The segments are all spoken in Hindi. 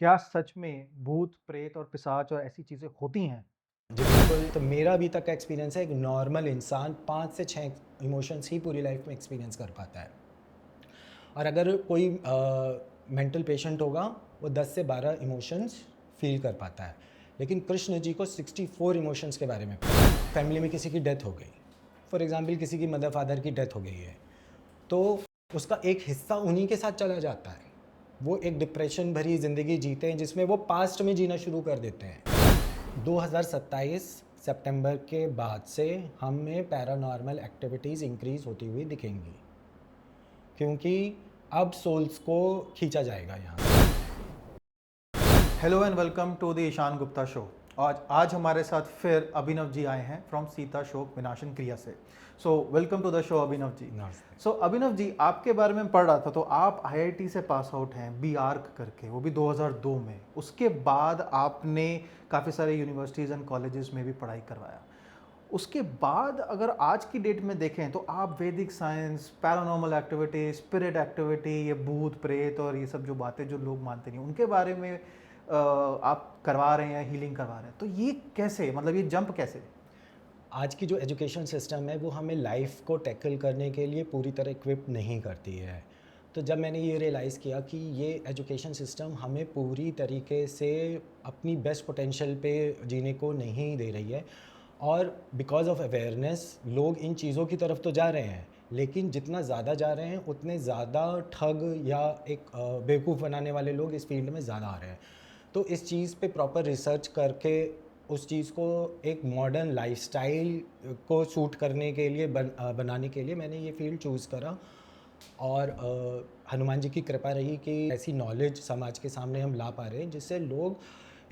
क्या सच में भूत, प्रेत और पिशाच और ऐसी चीज़ें होती हैं? जी, बिल्कुल। तो मेरा अभी तक का एक्सपीरियंस है, एक नॉर्मल इंसान 5 से 6 इमोशंस ही पूरी लाइफ में एक्सपीरियंस कर पाता है। और अगर कोई मेंटल पेशेंट होगा, वो 10 से 12 इमोशंस फ़ील कर पाता है। लेकिन कृष्ण जी को 64 इमोशंस के बारे में पता है। फैमिली में किसी की डेथ हो गई, फॉर एग्ज़ाम्पल किसी की मदर-फादर की डेथ हो गई है, तो उसका एक हिस्सा उन्हीं के साथ चला जाता है। वो एक डिप्रेशन भरी ज़िंदगी जीते हैं, जिसमें वो पास्ट में जीना शुरू कर देते हैं। 2027 सितंबर के बाद से हम में पैरानॉर्मल एक्टिविटीज़ इंक्रीज़ होती हुई दिखेंगी, क्योंकि अब सोल्स को खींचा जाएगा यहाँ से। Hello and welcome to the Ishan Gupta show. आज हमारे साथ फिर अभिनव जी आए हैं फ्रॉम सीता शोक विनाशन क्रिया से। So welcome to the show Abhinav ji. नमस्ते। सो अभिनव जी, आपके बारे में पढ़ रहा था तो आप आईआईटी से पास आउट हैं, बी आर्क करके, वो भी 2002 में। उसके बाद आपने काफ़ी सारे यूनिवर्सिटीज़ एंड कॉलेजेस में भी पढ़ाई करवाया। उसके बाद अगर आज की डेट में देखें तो आप वैदिक science, paranormal activity, spirit activity, ये भूत प्रेत और ये सब जो बातें जो लोग मानते नहीं, उनके बारे में आप करवा रहे हैं, हीलिंग करवा रहे हैं। तो ये कैसे, मतलब ये जंप कैसे? आज की जो एजुकेशन सिस्टम है, वो हमें लाइफ को टैकल करने के लिए पूरी तरह इक्विप नहीं करती है। तो जब मैंने ये रियलाइज़ किया कि ये एजुकेशन सिस्टम हमें पूरी तरीके से अपनी बेस्ट पोटेंशियल पे जीने को नहीं दे रही है, और बिकॉज़ ऑफ अवेयरनेस लोग इन चीज़ों की तरफ तो जा रहे हैं, लेकिन जितना ज़्यादा जा रहे हैं उतने ज़्यादा ठग या एक बेवकूफ़ बनाने वाले लोग इस फील्ड में ज़्यादा आ रहे हैं। तो इस चीज़ पे प्रॉपर रिसर्च करके उस चीज़ को एक मॉडर्न लाइफ़स्टाइल को सूट करने के लिए बनाने के लिए मैंने ये फ़ील्ड चूज़ करा। और हनुमान जी की कृपा रही कि ऐसी नॉलेज समाज के सामने हम ला पा रहे हैं, जिससे लोग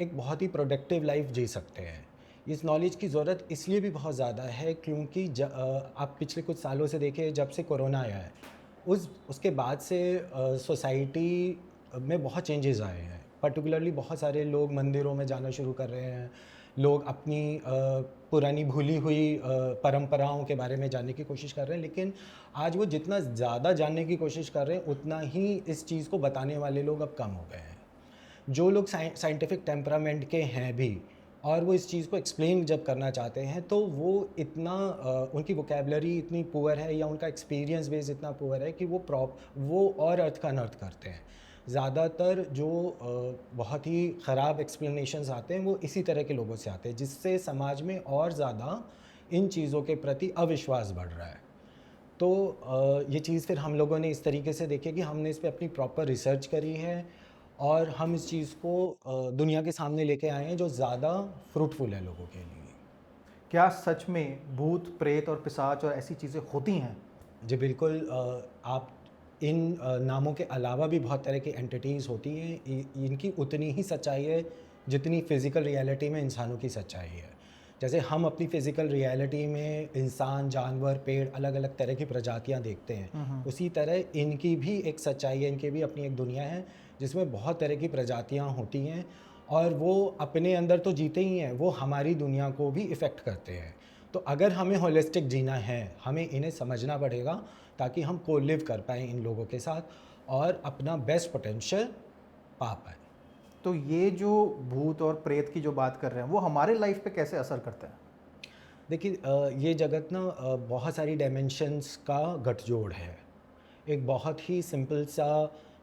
एक बहुत ही प्रोडक्टिव लाइफ जी सकते हैं। इस नॉलेज की ज़रूरत इसलिए भी बहुत ज़्यादा है, क्योंकि आप पिछले कुछ सालों से देखिए, जब से कोरोना आया है, उसके बाद से सोसाइटी में बहुत चेंजेस आए हैं। पर्टिकुलरली बहुत सारे लोग मंदिरों में जाना शुरू कर रहे हैं। लोग अपनी पुरानी भूली हुई परंपराओं के बारे में जानने की कोशिश कर रहे हैं, लेकिन आज वो जितना ज़्यादा जानने की कोशिश कर रहे हैं, उतना ही इस चीज़ को बताने वाले लोग अब कम हो गए हैं। जो लोग साइंटिफिक टेम्परामेंट के हैं भी, और वो इस चीज़ को एक्सप्लेन जब करना चाहते हैं, तो वो इतना उनकी वोकैबुलरी इतनी पुअर है, या उनका एक्सपीरियंस बेस इतना पुअर है कि वो और अर्थ का अनर्थ करते हैं। ज़्यादातर जो बहुत ही ख़राब एक्सप्लेनेशंस आते हैं, वो इसी तरह के लोगों से आते हैं, जिससे समाज में और ज़्यादा इन चीज़ों के प्रति अविश्वास बढ़ रहा है। तो ये चीज़ फिर हम लोगों ने इस तरीके से देखी कि हमने इस पे अपनी प्रॉपर रिसर्च करी है, और हम इस चीज़ को दुनिया के सामने लेके आए हैं, जो ज़्यादा फ्रूटफुल है लोगों के लिए। क्या सच में भूत, प्रेत और पिशाच और ऐसी चीज़ें होती हैं? जी बिल्कुल। आप इन नामों के अलावा भी बहुत तरह की एंटिटीज़ होती हैं। इनकी उतनी ही सच्चाई है जितनी फ़िज़िकल रियलिटी में इंसानों की सच्चाई है। जैसे हम अपनी फ़िज़िकल रियलिटी में इंसान, जानवर, पेड़, अलग-अलग तरह की प्रजातियाँ देखते हैं, हुँ, हुँ। उसी तरह इनकी भी एक सच्चाई है, इनकी भी अपनी एक दुनिया है, जिसमें बहुत तरह की प्रजातियाँ होती हैं, और वो अपने अंदर तो जीते ही हैं, वो हमारी दुनिया को भी इफ़ेक्ट करते हैं। तो अगर हमें होलिस्टिक जीना है, हमें इन्हें समझना पड़ेगा, ताकि हम को-लिव कर पाएँ इन लोगों के साथ, और अपना बेस्ट पोटेंशियल पा पाएँ। तो ये जो भूत और प्रेत की जो बात कर रहे हैं, वो हमारे लाइफ पे कैसे असर करते हैं? देखिए, ये जगत ना बहुत सारी डायमेंशंस का गठजोड़ है। एक बहुत ही सिंपल सा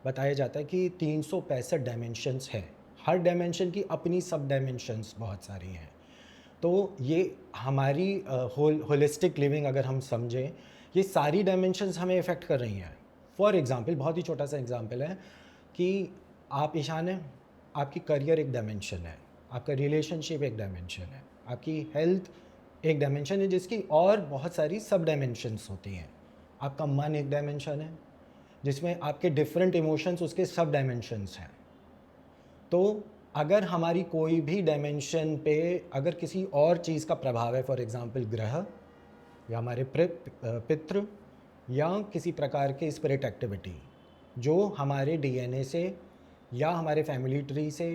बताया जाता है कि 365 डायमेंशंस हैं। हर डायमेंशन की अपनी सब डायमेंशंस बहुत सारी हैं। तो ये हमारी होलिस्टिक लिविंग अगर हम समझें, ये सारी डायमेंशंस हमें इफ़ेक्ट कर रही हैं। फॉर एग्ज़ाम्पल, बहुत ही छोटा-सा एग्ज़ाम्पल है कि आप ईशान हैं, आपकी करियर एक डायमेंशन है, आपका रिलेशनशिप एक डायमेंशन है, आपकी हेल्थ एक डायमेंशन है, जिसकी और बहुत सारी सब डायमेंशंस होती हैं। आपका मन एक डायमेंशन है, जिसमें आपके डिफरेंट इमोशंस उसके सब डायमेंशंस हैं। तो अगर हमारी कोई भी डायमेंशन पे अगर किसी और चीज़ का प्रभाव है, फॉर एग्ज़ाम्पल ग्रह, या हमारे पितृ, या किसी प्रकार के स्पिरिट एक्टिविटी, जो हमारे डीएनए से, या हमारे फैमिली ट्री से,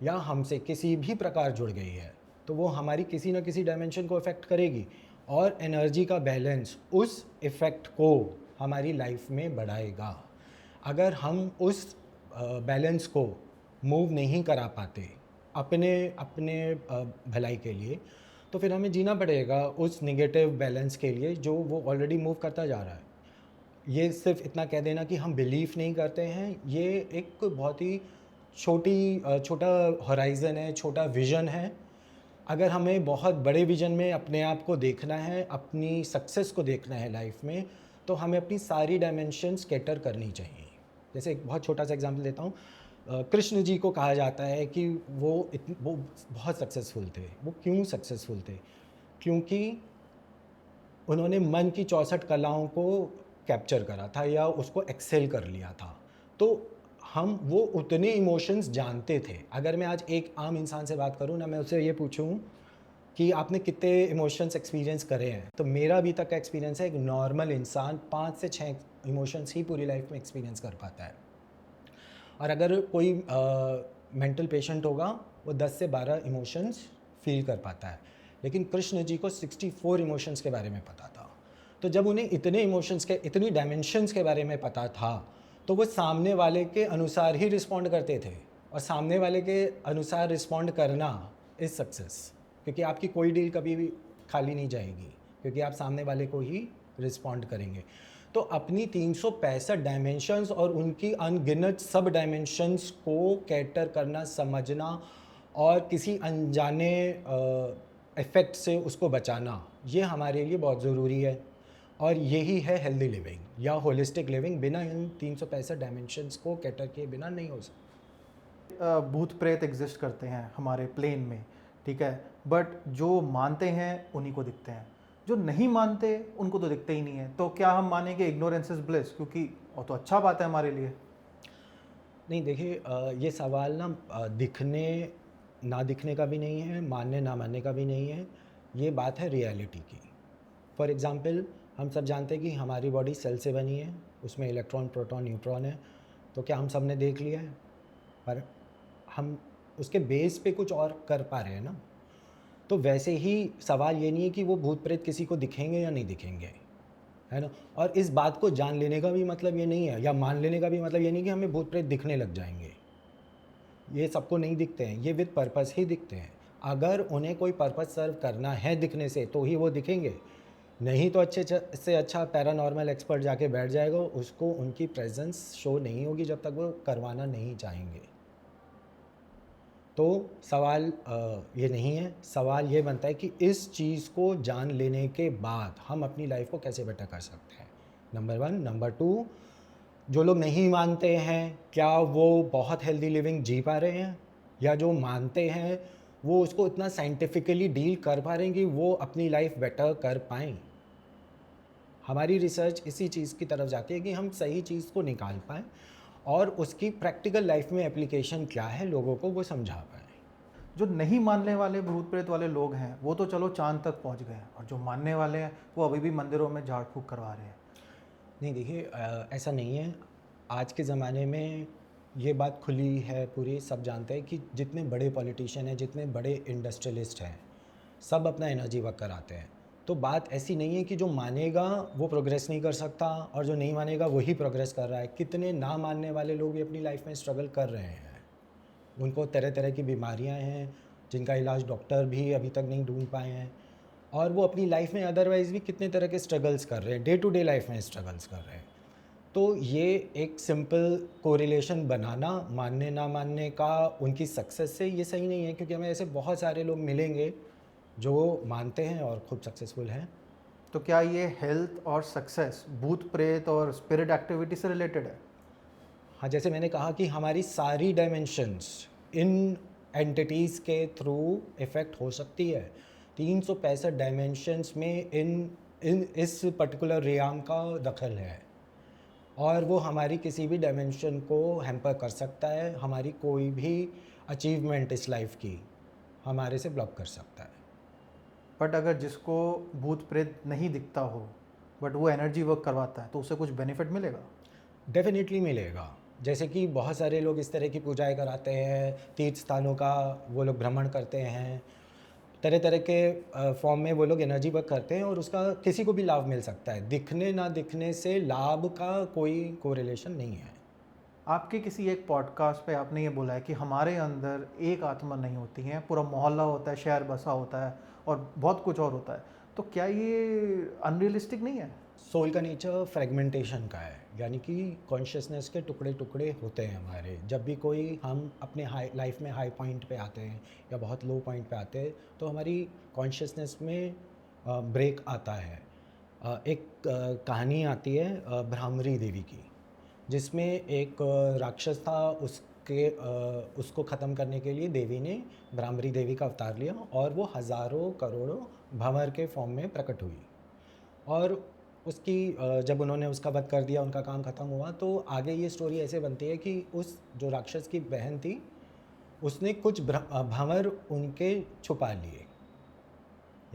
या हमसे किसी भी प्रकार जुड़ गई है, तो वो हमारी किसी न किसी डायमेंशन को इफ़ेक्ट करेगी, और एनर्जी का बैलेंस उस इफ़ेक्ट को हमारी लाइफ में बढ़ाएगा। अगर हम उस बैलेंस को मूव नहीं करा पाते अपने अपने भलाई के लिए, तो फिर हमें जीना पड़ेगा उस नेगेटिव बैलेंस के लिए जो वो ऑलरेडी मूव करता जा रहा है। ये सिर्फ इतना कह देना कि हम बिलीव नहीं करते हैं, ये एक बहुत ही छोटा हॉराइज़न है, छोटा विज़न है। अगर हमें बहुत बड़े विज़न में अपने आप को देखना है, अपनी सक्सेस को देखना है लाइफ में, तो हमें अपनी सारी डायमेंशंस कैटर करनी चाहिए। जैसे एक बहुत छोटा सा एग्जांपल देता हूँ। कृष्ण जी को कहा जाता है कि वो बहुत सक्सेसफुल थे। वो क्यों सक्सेसफुल थे? क्योंकि उन्होंने मन की 64 कलाओं को कैप्चर करा था या उसको एक्सेल कर लिया था। तो हम वो उतने इमोशंस जानते थे। अगर मैं आज एक आम इंसान से बात करूँ ना, मैं उससे ये पूछूँ कि आपने कितने इमोशंस एक्सपीरियंस करे हैं, तो मेरा अभी तक का एक्सपीरियंस है, एक नॉर्मल इंसान 5 से 6 इमोशंस ही पूरी लाइफ में एक्सपीरियंस कर पाता है। और अगर कोई मेंटल पेशेंट होगा, वो 10 से 12 इमोशंस फील कर पाता है। लेकिन कृष्ण जी को 64 इमोशंस के बारे में पता था। तो जब उन्हें इतने इमोशंस के, इतनी डायमेंशंस के बारे में पता था, तो वो सामने वाले के अनुसार ही रिस्पॉन्ड करते थे। और सामने वाले के अनुसार रिस्पॉन्ड करना इज़ सक्सेस, क्योंकि आपकी कोई डील कभी भी खाली नहीं जाएगी, क्योंकि आप सामने वाले को ही रिस्पॉन्ड करेंगे। तो अपनी 365 डायमेंशंस और उनकी अनगिनत सब डायमेंशंस को कैटर करना, समझना और किसी अनजाने इफ़ेक्ट से उसको बचाना, ये हमारे लिए बहुत ज़रूरी है। और यही है हेल्दी लिविंग या होलिस्टिक लिविंग। बिना इन 365 डायमेंशंस को कैटर किए बिना नहीं हो सकता। भूत प्रेत एग्जिस्ट करते हैं हमारे प्लेन में, ठीक है, बट जो मानते हैं उन्हीं को दिखते हैं, जो नहीं मानते उनको तो दिखते ही नहीं है। तो क्या हम मानेंगे इग्नोरेंस इज ब्लिस, क्योंकि वो तो अच्छा बात है हमारे लिए? नहीं, देखिए, ये सवाल ना दिखने ना दिखने का भी नहीं है, मानने ना मानने का भी नहीं है। ये बात है रियलिटी की। फॉर एग्ज़ाम्पल, हम सब जानते हैं कि हमारी बॉडी सेल से बनी है, उसमें इलेक्ट्रॉन, प्रोटॉन, न्यूट्रॉन है। तो क्या हम सब ने देख लिया है? पर हम उसके बेस पे कुछ और कर पा रहे हैं ना। तो वैसे ही सवाल ये नहीं है कि वो भूत प्रेत किसी को दिखेंगे या नहीं दिखेंगे, है ना। और इस बात को जान लेने का भी मतलब ये नहीं है, या मान लेने का भी मतलब ये नहीं कि हमें भूत प्रेत दिखने लग जाएंगे। ये सबको नहीं दिखते हैं, ये विद पर्पस ही दिखते हैं। अगर उन्हें कोई पर्पस सर्व करना है दिखने से, तो ही वो दिखेंगे। नहीं तो से अच्छा पैरानॉर्मल एक्सपर्ट जाके बैठ जाएगा, उसको उनकी प्रेजेंस शो नहीं होगी जब तक वो करवाना नहीं चाहेंगे। तो सवाल ये नहीं है। सवाल ये बनता है कि इस चीज़ को जान लेने के बाद हम अपनी लाइफ को कैसे बेटर कर सकते हैं, नंबर 1। नंबर 2, जो लोग नहीं मानते हैं, क्या वो बहुत हेल्दी लिविंग जी पा रहे हैं? या जो मानते हैं, वो उसको इतना साइंटिफिकली डील कर पा रहे हैं कि वो अपनी लाइफ बेटर कर पाएँ? हमारी रिसर्च इसी चीज़ की तरफ जाती है कि हम सही चीज़ को निकाल पाएँ और उसकी प्रैक्टिकल लाइफ में एप्लीकेशन क्या है, लोगों को वो समझा पाएँ। जो नहीं मानने वाले भूत प्रेत वाले लोग हैं वो तो चलो चांद तक पहुंच गए हैं, और जो मानने वाले हैं वो अभी भी मंदिरों में झाड़ फूक करवा रहे हैं। नहीं, देखिए, ऐसा नहीं है। आज के ज़माने में ये बात खुली है, पूरी सब जानते हैं कि जितने बड़े पॉलिटिशियन हैं, जितने बड़े इंडस्ट्रियलिस्ट हैं, सब अपना एनर्जी वर्क कराते हैं। तो बात ऐसी नहीं है कि जो मानेगा वो प्रोग्रेस नहीं कर सकता और जो नहीं मानेगा वही प्रोग्रेस कर रहा है। कितने ना मानने वाले लोग भी अपनी लाइफ में स्ट्रगल कर रहे हैं। उनको तरह तरह की बीमारियां हैं जिनका इलाज डॉक्टर भी अभी तक नहीं ढूंढ पाए हैं, और वो अपनी लाइफ में अदरवाइज़ भी कितने तरह के स्ट्रगल्स कर रहे हैं, डे टू डे लाइफ में स्ट्रगल्स कर रहे हैं। तो ये एक सिंपल कोरिलेशन बनाना मानने ना मानने का उनकी सक्सेस से, ये सही नहीं है, क्योंकि हमें ऐसे बहुत सारे लोग मिलेंगे जो मानते हैं और खूब सक्सेसफुल हैं। तो क्या ये हेल्थ और सक्सेस भूत प्रेत और स्पिरिट एक्टिविटी से रिलेटेड है? हाँ, जैसे मैंने कहा कि हमारी सारी डायमेंशंस इन एंटिटीज़ के थ्रू इफ़ेक्ट हो सकती है। 365 डायमेंशंस में इन इन इस पर्टिकुलर रियाम का दखल है, और वो हमारी किसी भी डायमेंशन को हैम्पर कर सकता है। हमारी कोई भी अचीवमेंट इस लाइफ की हमारे से ब्लॉक कर सकता है। बट अगर जिसको भूत प्रेत नहीं दिखता हो बट वो एनर्जी वर्क करवाता है, तो उसे कुछ बेनिफिट मिलेगा? डेफिनेटली मिलेगा। जैसे कि बहुत सारे लोग इस तरह की पूजाएं कराते हैं, तीर्थ स्थानों का वो लोग भ्रमण करते हैं, तरह तरह के फॉर्म में वो लोग एनर्जी वर्क करते हैं, और उसका किसी को भी लाभ मिल सकता है। दिखने ना दिखने से लाभ का कोई कोरिलेशन नहीं है। आपके किसी एक पॉडकास्ट पे आपने ये बोला है कि हमारे अंदर एक आत्मा नहीं होती है, पूरा मोहल्ला होता है, शहर बसा होता है और बहुत कुछ और होता है। तो क्या ये अनरियलिस्टिक नहीं है? सोल का नेचर फ्रेगमेंटेशन का है, यानी कि कॉन्शियसनेस के टुकड़े टुकड़े होते हैं हमारे। जब भी कोई हम अपने हाई लाइफ में हाई पॉइंट पे आते हैं या बहुत लो पॉइंट पे आते हैं, तो हमारी कॉन्शियसनेस में ब्रेक आता है। एक कहानी आती है भ्रामरी देवी की, जिसमें एक राक्षस था। उसको ख़त्म करने के लिए देवी ने भ्रामरी देवी का अवतार लिया और वो हज़ारों करोड़ों भंवर के फॉर्म में प्रकट हुई। और उसकी जब उन्होंने उसका वध कर दिया, उनका काम ख़त्म हुआ, तो आगे ये स्टोरी ऐसे बनती है कि उस जो राक्षस की बहन थी, उसने कुछ भंवर उनके छुपा लिए,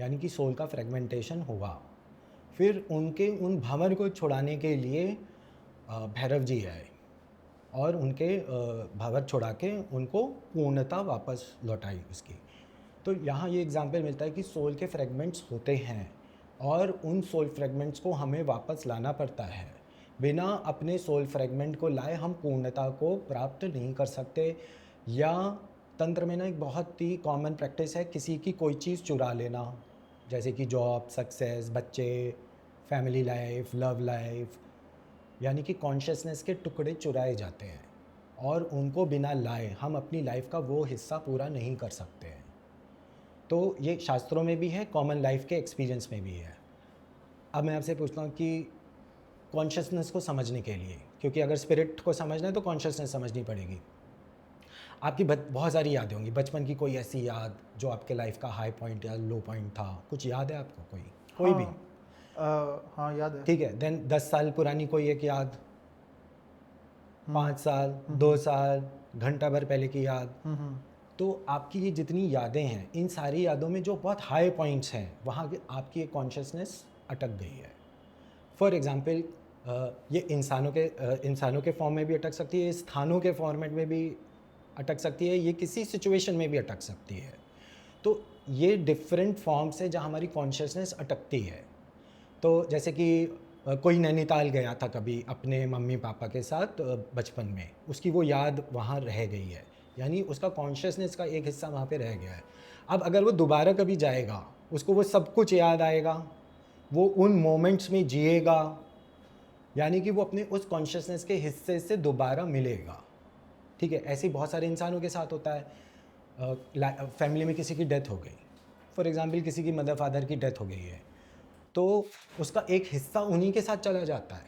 यानी कि सोल का फ्रेगमेंटेशन हुआ। फिर उनके उन भंवर को छुड़ाने के लिए भैरव जी आए और उनके भंवर छुड़ा के उनको पूर्णता वापस लौटाई उसकी। तो यहाँ ये एग्जाम्पल मिलता है कि सोल के फ्रेगमेंट्स होते हैं और उन सोल फ्रेगमेंट्स को हमें वापस लाना पड़ता है। बिना अपने सोल फ्रेगमेंट को लाए हम पूर्णता को प्राप्त नहीं कर सकते। या तंत्र में ना एक बहुत ही कॉमन प्रैक्टिस है किसी की कोई चीज़ चुरा लेना, जैसे कि जॉब, सक्सेस, बच्चे, फैमिली लाइफ, लव लाइफ, यानी कि कॉन्शियसनेस के टुकड़े चुराए जाते हैं और उनको बिना लाए हम अपनी लाइफ का वो हिस्सा पूरा नहीं कर सकते हैं। तो ये शास्त्रों में भी है, कॉमन लाइफ के एक्सपीरियंस में भी है। अब मैं आपसे पूछता हूँ कि कॉन्शियसनेस को समझने के लिए, क्योंकि अगर स्पिरिट को समझना है तो कॉन्शियसनेस समझनी पड़ेगी। आपकी बहुत सारी यादें होंगी, बचपन की कोई ऐसी याद जो आपके लाइफ का हाई पॉइंट या लो पॉइंट था, कुछ याद है आपको? कोई भी? हाँ याद है। ठीक है, देन 10 साल पुरानी कोई एक याद, 5 साल, 2 साल, घंटा भर पहले की याद। तो आपकी ये जितनी यादें हैं, इन सारी यादों में जो बहुत हाई पॉइंट्स हैं, वहाँ आपकी एक कॉन्शियसनेस अटक गई है। फॉर एग्ज़ाम्पल ये इंसानों के फॉर्म में भी अटक सकती है, स्थानों के फॉर्मेट में भी अटक सकती है, ये किसी सिचुएशन में भी अटक सकती है। तो ये डिफरेंट फॉर्म्स है जहाँ हमारी कॉन्शियसनेस अटकती है। तो जैसे कि कोई नैनीताल गया था कभी अपने मम्मी पापा के साथ बचपन में, उसकी वो याद वहाँ रह गई है, यानी उसका कॉन्शियसनेस का एक हिस्सा वहाँ पे रह गया है। अब अगर वो दोबारा कभी जाएगा, उसको वो सब कुछ याद आएगा, वो उन मोमेंट्स में जिएगा, यानी कि वो अपने उस कॉन्शियसनेस के हिस्से से दोबारा मिलेगा। ठीक है, ऐसे ही बहुत सारे इंसानों के साथ होता है। फैमिली में किसी की डेथ हो गई, फॉर एग्ज़ाम्पल किसी की मदर फादर की डेथ हो गई है, तो उसका एक हिस्सा उन्हीं के साथ चला जाता है।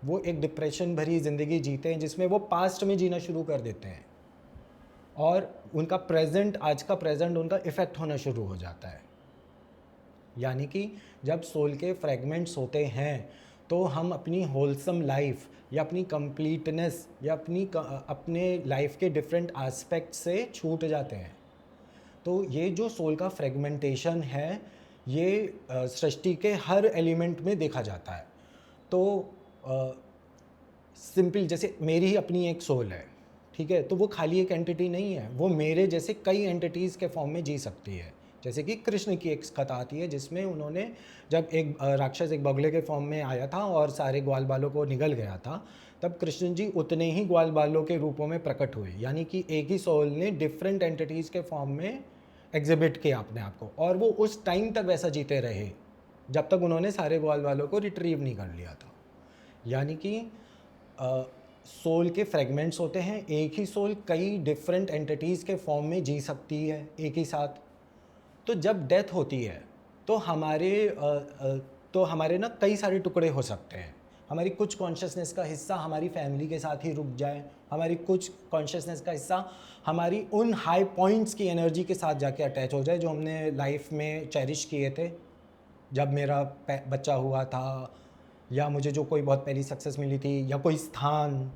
वो एक डिप्रेशन भरी ज़िंदगी जीते हैं जिसमें वो पास्ट में जीना शुरू कर देते हैं और उनका प्रेजेंट, आज का प्रेजेंट उनका इफ़ेक्ट होना शुरू हो जाता है। यानी कि जब सोल के फ्रेगमेंट्स होते हैं तो हम अपनी होलसम लाइफ या अपनी कंप्लीटनेस या अपने लाइफ के डिफरेंट एस्पेक्ट से छूट जाते हैं। तो ये जो सोल का फ्रेगमेंटेशन है, ये सृष्टि के हर एलिमेंट में देखा जाता है। तो सिंपल जैसे मेरी ही अपनी एक सोल है, ठीक है, तो वो खाली एक एंटिटी नहीं है, वो मेरे जैसे कई एंटिटीज़ के फॉर्म में जी सकती है। जैसे कि कृष्ण की एक कथा आती है जिसमें उन्होंने, जब एक राक्षस एक बगले के फॉर्म में आया था और सारे ग्वाल बालों को निगल गया था, तब कृष्ण जी उतने ही ग्वाल बालों के रूपों में प्रकट हुए, यानी कि एक ही सोल ने डिफरेंट एंटिटीज़ के फॉर्म में एग्जिबिट किया अपने आप को, और वो उस टाइम तक वैसा जीते रहे जब तक उन्होंने सारे ग्वाल बालों को रिट्रीव नहीं कर लिया था। यानी कि सोल के फ्रेगमेंट्स होते हैं, एक ही सोल कई डिफरेंट एंटिटीज़ के फॉर्म में जी सकती है एक ही साथ। तो जब डेथ होती है तो हमारे ना कई सारे टुकड़े हो सकते हैं। हमारी कुछ कॉन्शियसनेस का हिस्सा हमारी फैमिली के साथ ही रुक जाए, हमारी कुछ कॉन्शियसनेस का हिस्सा हमारी उन हाई पॉइंट्स की एनर्जी के साथ जाके अटैच हो जाए जो हमने लाइफ में चेरिश किए थे, जब मेरा बच्चा हुआ था, या मुझे जो कोई बहुत पहली सक्सेस मिली थी, या कोई स्थान,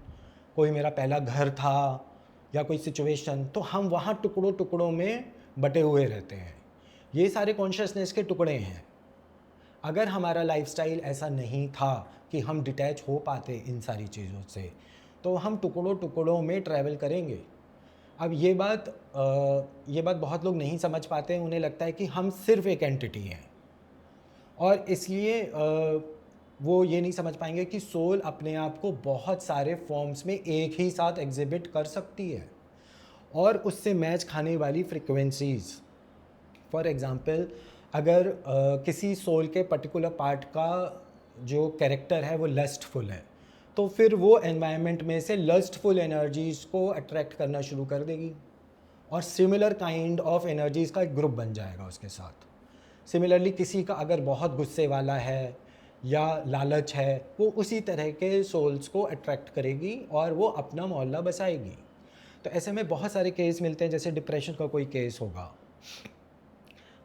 कोई मेरा पहला घर था, या कोई सिचुएशन। तो हम वहाँ टुकड़ों टुकड़ों में बटे हुए रहते हैं। ये सारे कॉन्शियसनेस के टुकड़े हैं। अगर हमारा लाइफस्टाइल ऐसा नहीं था कि हम डिटैच हो पाते इन सारी चीज़ों से, तो हम टुकड़ों टुकड़ों में ट्रैवल करेंगे। अब ये बात बहुत लोग नहीं समझ पाते हैं, उन्हें लगता है कि हम सिर्फ एक एंटिटी हैं, और इसलिए वो ये नहीं समझ पाएंगे कि सोल अपने आप को बहुत सारे फॉर्म्स में एक ही साथ एग्जिबिट कर सकती है और उससे मैच खाने वाली फ्रिक्वेंसीज। फॉर एग्ज़ाम्पल, अगर किसी सोल के पर्टिकुलर पार्ट का जो कैरेक्टर है वो लस्टफुल है, तो फिर वो एनवायरनमेंट में से लस्टफुल एनर्जीज़ को अट्रैक्ट करना शुरू कर देगी और सिमिलर काइंड ऑफ एनर्जीज़ का एक ग्रुप बन जाएगा उसके साथ। सिमिलरली किसी का अगर बहुत गुस्से वाला है या लालच है, वो उसी तरह के सोल्स को अट्रैक्ट करेगी और वो अपना मोहल्ला बसाएगी। तो ऐसे में बहुत सारे केस मिलते हैं, जैसे डिप्रेशन का कोई केस होगा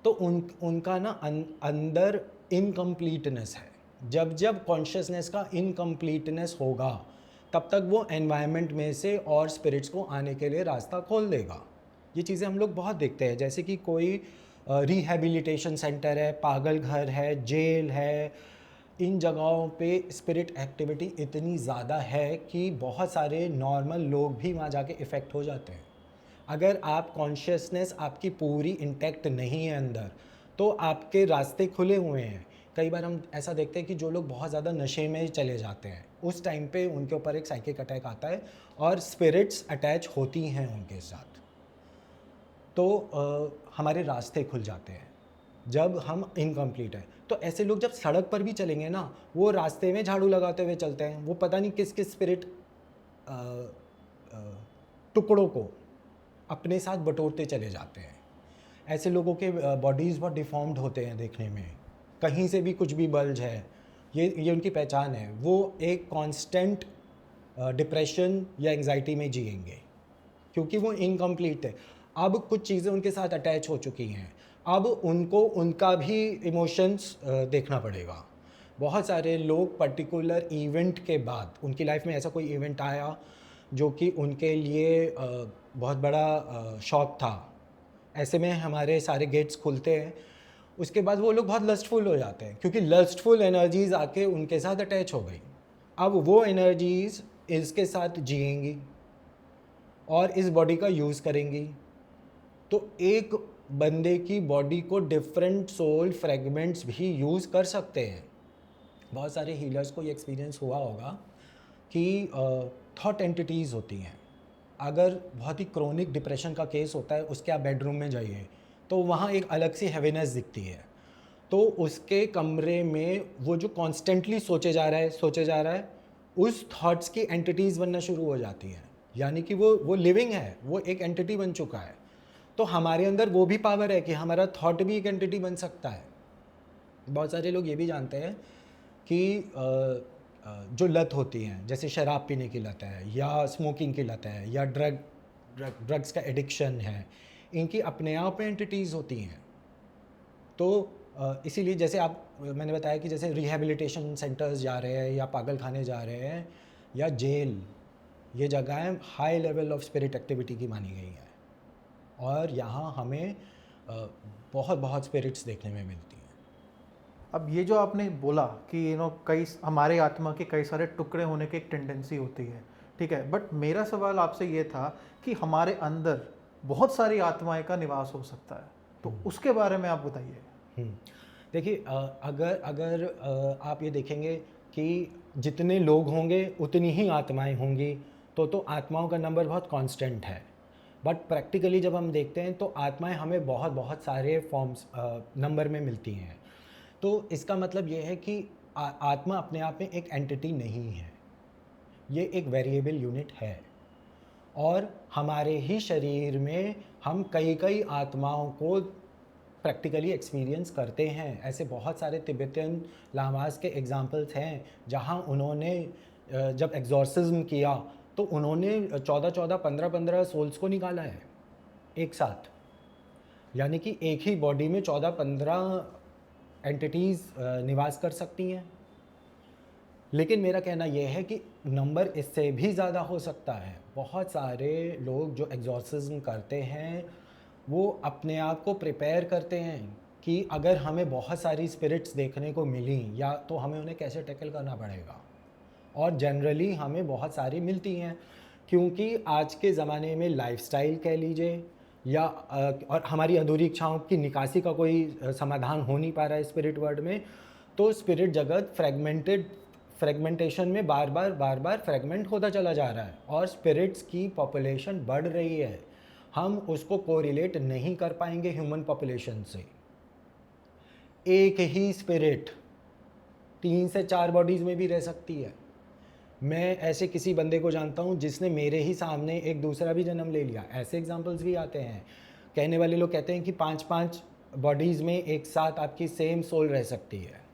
तो उनका ना अंदर इनकम्प्लीटनेस है। जब जब कॉन्शियसनेस का इनकम्प्लीटनेस होगा तब तक वो एनवायरनमेंट में से और स्पिरिट्स को आने के लिए रास्ता खोल देगा। ये चीज़ें हम लोग बहुत देखते हैं, जैसे कि कोई रिहैबिलिटेशन सेंटर है, पागल घर है, जेल है, इन जगहों पे स्पिरिट एक्टिविटी इतनी ज़्यादा है कि बहुत सारे नॉर्मल लोग भी वहाँ जाके इफ़ेक्ट हो जाते हैं। अगर आप कॉन्शियसनेस आपकी पूरी इंटैक्ट नहीं है अंदर, तो आपके रास्ते खुले हुए हैं। कई बार हम ऐसा देखते हैं कि जो लोग बहुत ज़्यादा नशे में चले जाते हैं, उस टाइम पे उनके ऊपर एक साइकिक अटैक आता है और स्पिरिट्स अटैच होती हैं उनके साथ, तो हमारे रास्ते खुल जाते हैं जब हम इनकम्प्लीट हैं। तो ऐसे लोग जब सड़क पर भी चलेंगे ना, वो रास्ते में झाड़ू लगाते हुए चलते हैं, वो पता नहीं किस किस स्पिरिट टुकड़ों को अपने साथ बटोरते चले जाते हैं। ऐसे लोगों के बॉडीज़ बहुत डिफॉर्म्ड होते हैं देखने में, कहीं से भी कुछ भी बल्ज है, ये उनकी पहचान है। वो एक कांस्टेंट डिप्रेशन या एंग्जाइटी में जिएंगे क्योंकि वो इनकम्प्लीट है। अब कुछ चीज़ें उनके साथ अटैच हो चुकी हैं, अब उनको उनका भी इमोशंस देखना पड़ेगा। बहुत सारे लोग पर्टिकुलर इवेंट के बाद, उनकी लाइफ में ऐसा कोई इवेंट आया जो कि उनके लिए बहुत बड़ा शॉक था, ऐसे में हमारे सारे गेट्स खुलते हैं। उसके बाद वो लोग बहुत लस्टफुल हो जाते हैं क्योंकि लस्टफुल एनर्जीज़ आके उनके साथ अटैच हो गई। अब वो एनर्जीज़ इसके साथ जिएंगी और इस बॉडी का यूज़ करेंगी। तो एक बंदे की बॉडी को डिफरेंट सोल फ्रेगमेंट्स भी यूज़ कर सकते हैं। बहुत सारे हीलर्स को ये एक्सपीरियंस हुआ होगा कि थॉट एंटिटीज़ होती हैं। अगर बहुत ही क्रोनिक डिप्रेशन का केस होता है, उसके आप बेडरूम में जाइए तो वहाँ एक अलग सी हैवीनेस दिखती है। तो उसके कमरे में वो जो कॉन्स्टेंटली सोचे जा रहा है, उस थॉट्स की एंटिटीज़ बनना शुरू हो जाती हैं। यानी कि वो लिविंग है, वो एक एंटिटी बन चुका है। तो हमारे अंदर वो भी पावर है कि हमारा थॉट भी एक एंटिटी बन सकता है। बहुत सारे लोग ये भी जानते हैं कि जो लत होती हैं, जैसे शराब पीने की लत है या स्मोकिंग की लत है या ड्रग्स का एडिक्शन है, इनकी अपने आप एंटिटीज़ होती हैं। तो इसीलिए जैसे मैंने बताया कि जैसे रिहैबिलिटेशन सेंटर्स जा रहे हैं या पागल खाने जा रहे हैं या जेल, ये जगहें high level of spirit activity की मानी गई हैं और यहाँ हमें बहुत बहुत स्पिरिट्स देखने में मिलती हैं। अब ये जो आपने बोला कि कई हमारे आत्मा के कई सारे टुकड़े होने की एक टेंडेंसी होती है, ठीक है, बट मेरा सवाल आपसे ये था कि हमारे अंदर बहुत सारी आत्माएं का निवास हो सकता है, तो उसके बारे में आप बताइए। देखिए, अगर आप ये देखेंगे कि जितने लोग होंगे उतनी ही आत्माएं होंगी, तो आत्माओं का नंबर बहुत कांस्टेंट है। बट प्रैक्टिकली जब हम देखते हैं तो आत्माएं हमें बहुत बहुत सारे फॉर्म्स नंबर में मिलती हैं। तो इसका मतलब ये है कि आत्मा अपने आप में एक एंटिटी नहीं है, ये एक वेरिएबल यूनिट है और हमारे ही शरीर में हम कई कई आत्माओं को प्रैक्टिकली एक्सपीरियंस करते हैं। ऐसे बहुत सारे तिब्बतियन लामास के एग्जाम्पल्स हैं जहां उन्होंने जब एग्जॉर्सिज्म किया तो उन्होंने 14-14, 15-15 सोल्स को निकाला है एक साथ। यानी कि एक ही बॉडी में 14-15 एंटिटीज़ निवास कर सकती हैं। लेकिन मेरा कहना यह है कि नंबर इससे भी ज़्यादा हो सकता है। बहुत सारे लोग जो एग्जॉर्सिज्म करते हैं वो अपने आप को प्रिपेयर करते हैं कि अगर हमें बहुत सारी स्पिरिट्स देखने को मिली या तो हमें उन्हें कैसे टैकल करना पड़ेगा, और जनरली हमें बहुत सारी मिलती हैं क्योंकि आज के ज़माने में लाइफस्टाइल कह लीजिए या और हमारी अधूरी इच्छाओं की निकासी का कोई समाधान हो नहीं पा रहा है स्पिरिट वर्ल्ड में, तो स्पिरिट जगत फ्रेगमेंटेशन में बार बार फ्रेगमेंट होता चला जा रहा है और स्पिरिट्स की पॉपुलेशन बढ़ रही है। हम उसको कोरिलेट नहीं कर पाएंगे ह्यूमन पॉपुलेशन से। एक ही स्पिरिट 3 से 4 बॉडीज़ में भी रह सकती है। मैं ऐसे किसी बंदे को जानता हूँ जिसने मेरे ही सामने एक दूसरा भी जन्म ले लिया। ऐसे एग्जांपल्स भी आते हैं। कहने वाले लोग कहते हैं कि 5-5 बॉडीज़ में एक साथ आपकी सेम सोल रह सकती है।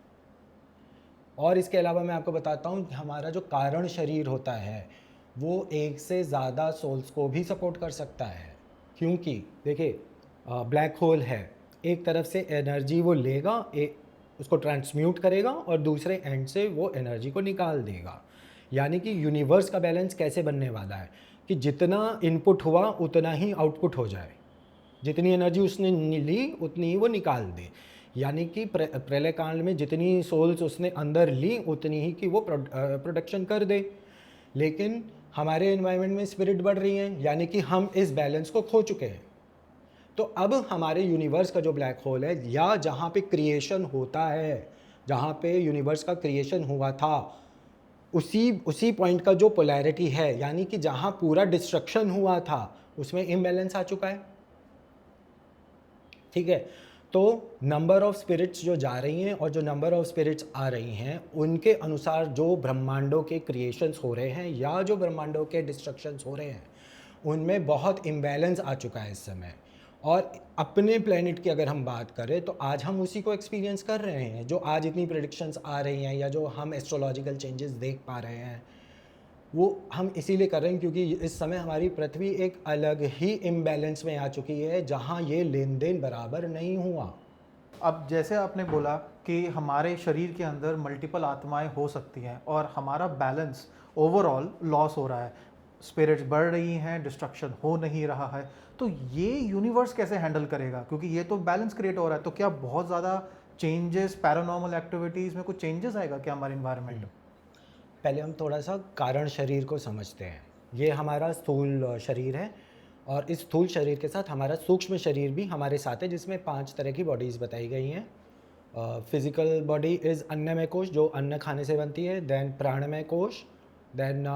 और इसके अलावा मैं आपको बताता हूँ हमारा जो कारण शरीर होता है वो एक से ज़्यादा सोल्स को भी सपोर्ट कर सकता है। क्योंकि देखिए ब्लैक होल है, एक तरफ से एनर्जी वो लेगा, उसको ट्रांसम्यूट करेगा और दूसरे एंड से वो एनर्जी को निकाल देगा। यानी कि यूनिवर्स का बैलेंस कैसे बनने वाला है कि जितना इनपुट हुआ उतना ही आउटपुट हो जाए, जितनी एनर्जी उसने ली उतनी ही वो निकाल दे। यानी कि प्रलय कांड में जितनी सोल्स उसने अंदर ली उतनी ही कि वो प्रोडक्शन कर दे। लेकिन हमारे एनवायरनमेंट में स्पिरिट बढ़ रही है, यानी कि हम इस बैलेंस को खो चुके हैं। तो अब हमारे यूनिवर्स का जो ब्लैक होल है या जहाँ पे क्रिएशन होता है, जहाँ पे यूनिवर्स का क्रिएशन हुआ था, उसी पॉइंट का जो पोलैरिटी है, यानी कि जहाँ पूरा डिस्ट्रक्शन हुआ था उसमें इम्बैलेंस आ चुका है। ठीक है, तो नंबर ऑफ स्पिरिट्स जो जा रही हैं और जो नंबर ऑफ स्पिरिट्स आ रही हैं उनके अनुसार जो ब्रह्मांडों के क्रिएशंस हो रहे हैं या जो ब्रह्मांडों के डिस्ट्रक्शंस हो रहे हैं उनमें बहुत इम्बैलेंस आ चुका है इस समय। और अपने प्लेनेट की अगर हम बात करें तो आज हम उसी को एक्सपीरियंस कर रहे हैं। जो आज इतनी प्रेडिक्शंस आ रही हैं या जो हम एस्ट्रोलॉजिकल चेंजेस देख पा रहे हैं वो हम इसीलिए कर रहे हैं क्योंकि इस समय हमारी पृथ्वी एक अलग ही इम्बैलेंस में आ चुकी है जहां ये लेन देन बराबर नहीं हुआ। अब जैसे आपने बोला कि हमारे शरीर के अंदर मल्टीपल आत्माएं हो सकती हैं और हमारा बैलेंस ओवरऑल लॉस हो रहा है, स्पिरिट्स बढ़ रही हैं, डिस्ट्रक्शन हो नहीं रहा है, तो ये यूनिवर्स कैसे हैंडल करेगा? क्योंकि ये तो बैलेंस क्रिएट हो रहा है, तो क्या बहुत ज़्यादा चेंजेस, पैरानॉर्मल एक्टिविटीज़ में कुछ चेंजेस आएगा क्या हमारे इन्वायरमेंट? पहले हम थोड़ा सा कारण शरीर को समझते हैं। ये हमारा स्थूल शरीर है और इस स्थूल शरीर के साथ हमारा सूक्ष्म शरीर भी हमारे साथ है जिसमें 5 तरह की बॉडीज़ बताई गई हैं। फिजिकल बॉडी इज़ अन्नमय कोश जो अन्न खाने से बनती है, देन प्राणमय कोश, देन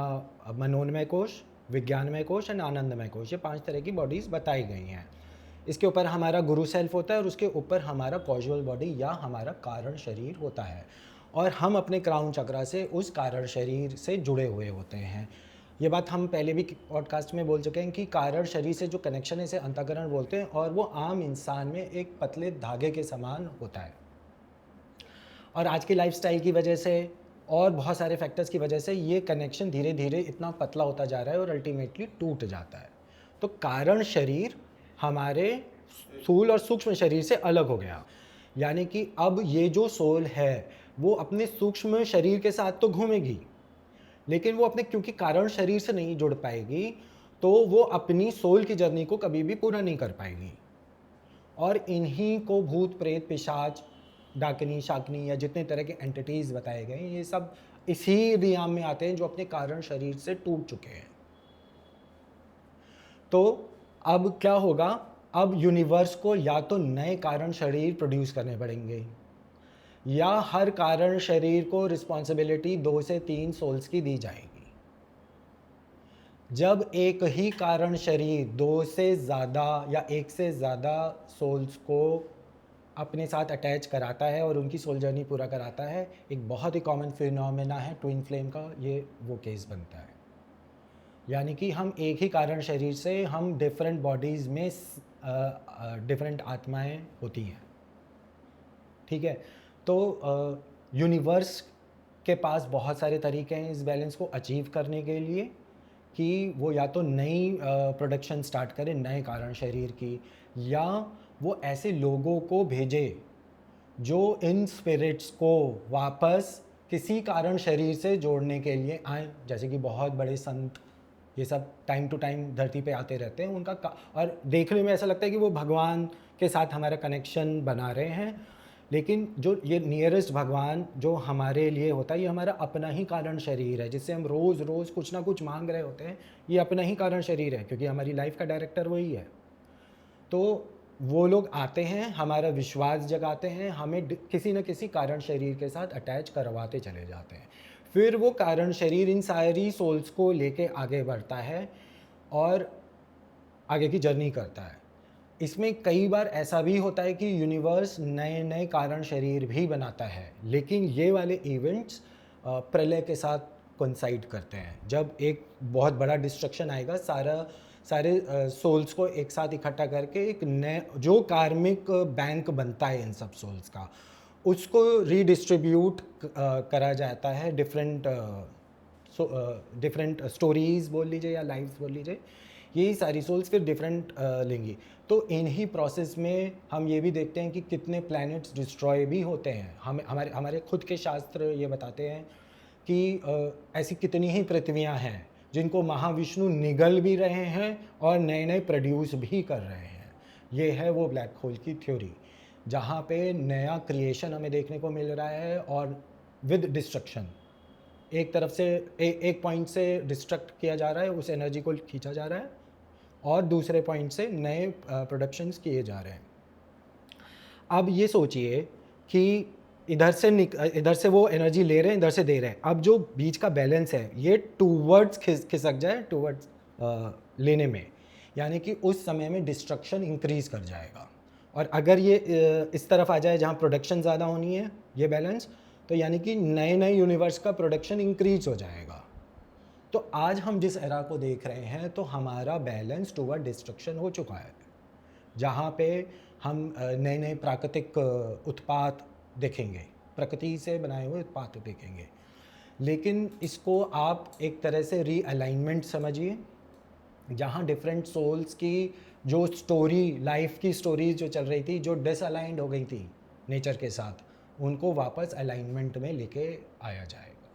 मनोन्मय कोश, विज्ञानमय कोश एंड आनंदमय कोश। ये 5 तरह की बॉडीज़ बताई गई हैं। इसके ऊपर हमारा गुरु सेल्फ होता है और उसके ऊपर हमारा कॉजुअल बॉडी या हमारा कारण शरीर होता है और हम अपने क्राउन चक्रा से उस कारण शरीर से जुड़े हुए होते हैं। ये बात हम पहले भी पॉडकास्ट में बोल चुके हैं कि कारण शरीर से जो कनेक्शन है इसे अंतःकरण बोलते हैं और वो आम इंसान में एक पतले धागे के समान होता है। और आज की लाइफस्टाइल की वजह से और बहुत सारे फैक्टर्स की वजह से ये कनेक्शन धीरे धीरे इतना पतला होता जा रहा है और अल्टीमेटली टूट जाता है। तो कारण शरीर हमारे स्थूल और सूक्ष्म शरीर से अलग हो गया। यानी कि अब ये जो सोल है वो अपने सूक्ष्म शरीर के साथ तो घूमेगी लेकिन वो अपने क्योंकि कारण शरीर से नहीं जुड़ पाएगी तो वो अपनी सोल की जर्नी को कभी भी पूरा नहीं कर पाएगी। और इन्हीं को भूत प्रेत पिशाच डाकिनी शाकिनी या जितने तरह के एंटिटीज़ बताए गए ये सब इसी रियाम में आते हैं जो अपने कारण शरीर से टूट चुके हैं। तो अब क्या होगा, अब यूनिवर्स को या तो नए कारण शरीर प्रोड्यूस करने पड़ेंगे या हर कारण शरीर को रिस्पॉन्सिबिलिटी 2 से 3 सोल्स की दी जाएगी। जब एक ही कारण शरीर 2 से ज़्यादा या 1 से ज़्यादा सोल्स को अपने साथ अटैच कराता है और उनकी सोल जर्नी पूरा कराता है, एक बहुत ही कॉमन फिनोमेना है ट्विन फ्लेम का, ये वो केस बनता है। यानी कि हम एक ही कारण शरीर से हम डिफरेंट बॉडीज़ में डिफरेंट आत्माएं होती हैं। ठीक है, तो यूनिवर्स के पास बहुत सारे तरीके हैं इस बैलेंस को अचीव करने के लिए कि वो या तो नई प्रोडक्शन स्टार्ट करे नए कारण शरीर की, या वो ऐसे लोगों को भेजे जो इन स्पिरिट्स को वापस किसी कारण शरीर से जोड़ने के लिए आए। जैसे कि बहुत बड़े संत ये सब टाइम टू टाइम धरती पे आते रहते हैं, उनका और देखने में ऐसा लगता है कि वो भगवान के साथ हमारा कनेक्शन बना रहे हैं, लेकिन जो ये नियरेस्ट भगवान जो हमारे लिए होता है ये हमारा अपना ही कारण शरीर है जिससे हम रोज़ रोज़ कुछ ना कुछ मांग रहे होते हैं। ये अपना ही कारण शरीर है क्योंकि हमारी लाइफ का डायरेक्टर वही है। तो वो लोग आते हैं, हमारा विश्वास जगाते हैं, हमें किसी न किसी कारण शरीर के साथ अटैच करवाते चले जाते हैं। फिर वो कारण शरीर इन सारी सोल्स को लेके आगे बढ़ता है और आगे की जर्नी करता है। इसमें कई बार ऐसा भी होता है कि यूनिवर्स नए नए कारण शरीर भी बनाता है, लेकिन ये वाले इवेंट्स प्रलय के साथ कोइंसाइड करते हैं। जब एक बहुत बड़ा डिस्ट्रक्शन आएगा, सारे सोल्स को एक साथ इकट्ठा करके एक नए जो कार्मिक बैंक बनता है इन सब सोल्स का, उसको रीडिस्ट्रीब्यूट करा जाता है डिफरेंट स्टोरीज बोल लीजिए या लाइव्स बोल लीजिए। यही सारी सोल्स फिर डिफरेंट लेंगी। तो इन्हीं प्रोसेस में हम ये भी देखते हैं कि कितने प्लैनेट्स डिस्ट्रॉय भी होते हैं। हम हमारे हमारे खुद के शास्त्र ये बताते हैं कि ऐसी कितनी ही पृथ्वियाँ हैं जिनको महाविष्णु निगल भी रहे हैं और नए नए प्रोड्यूस भी कर रहे हैं। ये है वो ब्लैक होल की थ्योरी, जहाँ पे नया क्रिएशन हमें देखने को मिल रहा है और विद डिस्ट्रक्शन। एक तरफ से एक पॉइंट से डिस्ट्रक्ट किया जा रहा है, उस एनर्जी को खींचा जा रहा है, और दूसरे पॉइंट से नए प्रोडक्शंस किए जा रहे हैं। अब ये सोचिए कि इधर से वो एनर्जी ले रहे हैं, इधर से दे रहे हैं। अब जो बीच का बैलेंस है ये टूवर्ड्स खिसक जाए टूवर्ड्स लेने में, यानी कि उस समय में डिस्ट्रक्शन इंक्रीज कर जाएगा। और अगर ये इस तरफ आ जाए जहाँ प्रोडक्शन ज़्यादा होनी है, ये बैलेंस, तो यानी कि नए नए यूनिवर्स का प्रोडक्शन इंक्रीज हो जाएगा। तो आज हम जिस एरा को देख रहे हैं, तो हमारा बैलेंस टूवर्ड डिस्ट्रक्शन हो चुका है, जहाँ पे हम नए नए प्राकृतिक उत्पाद देखेंगे, प्रकृति से बनाए हुए उत्पाद देखेंगे। लेकिन इसको आप एक तरह से रीअलाइनमेंट समझिए, जहाँ डिफरेंट सोल्स की जो स्टोरी, लाइफ की स्टोरी जो चल रही थी, जो डिसअलाइंड हो गई थी नेचर के साथ, उनको वापस अलाइनमेंट में लेके आया जाएगा।